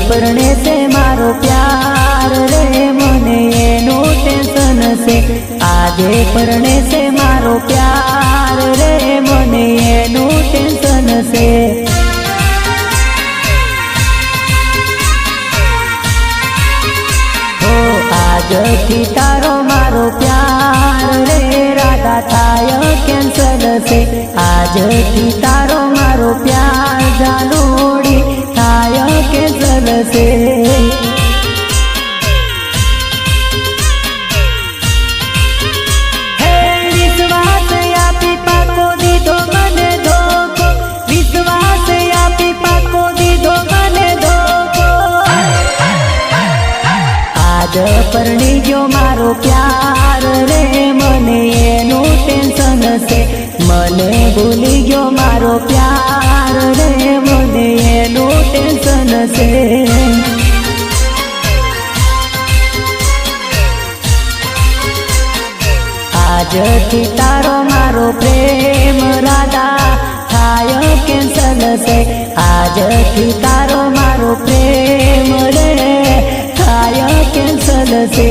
परणे से मारो प्यार रे मने एनु टेंशन से आज परणे से मारो प्यार रे मने एनु टेंशन से हो आज थी तारो मारो प्यार रे राधा थाय कैंसल से आज थी तारो मारो प्यार जानोड़ी थाय कैंसल से विश्वास या पीपा को दीधो मने धोको विश्वास या पीपा को दीधो मने धोको आज परणी गयो मारो प्यार रे मने एनु टेंशन से मने भूली गयो मारो प्यार रे मने एनु टेंशन से आज थी तारो मारो प्रेम राधा थाय कैंसल से आज थी तारो मारो प्रेम रे थाय कैंसल से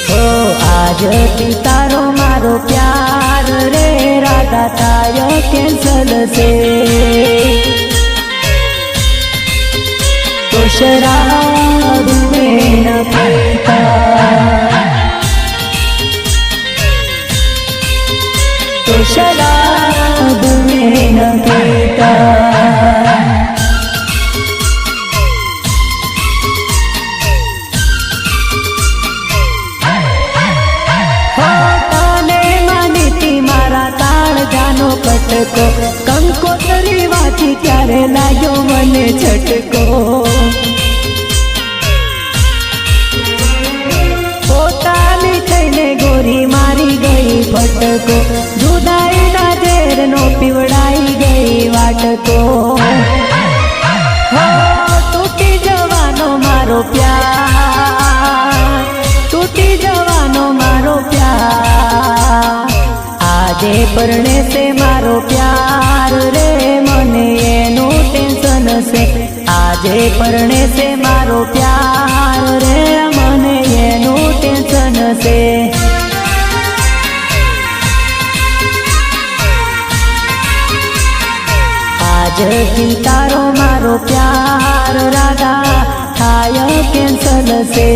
हो आज थी तारो मारो प्यार रे राधा थाय कैंसल से तो शराब में न पीता तो शराब में न पीता कटको कंकोतरी वाची त्यारे लाग्यो मने झटको पोतानी थईने गोरी मारी गई फटको जुदाई ना जेर नो पीवड़ाई गई वाटको हो तूटी जवानो मारो प्यार तूटी जवानो मारो प्यार आजे परणे से मारो प्यार रे मने एनु टेंशन से आजे परणे से मारो प्यार रे मने एनु टेंशन से आज थी तारो मारो प्यार राधा थाय कैंसल से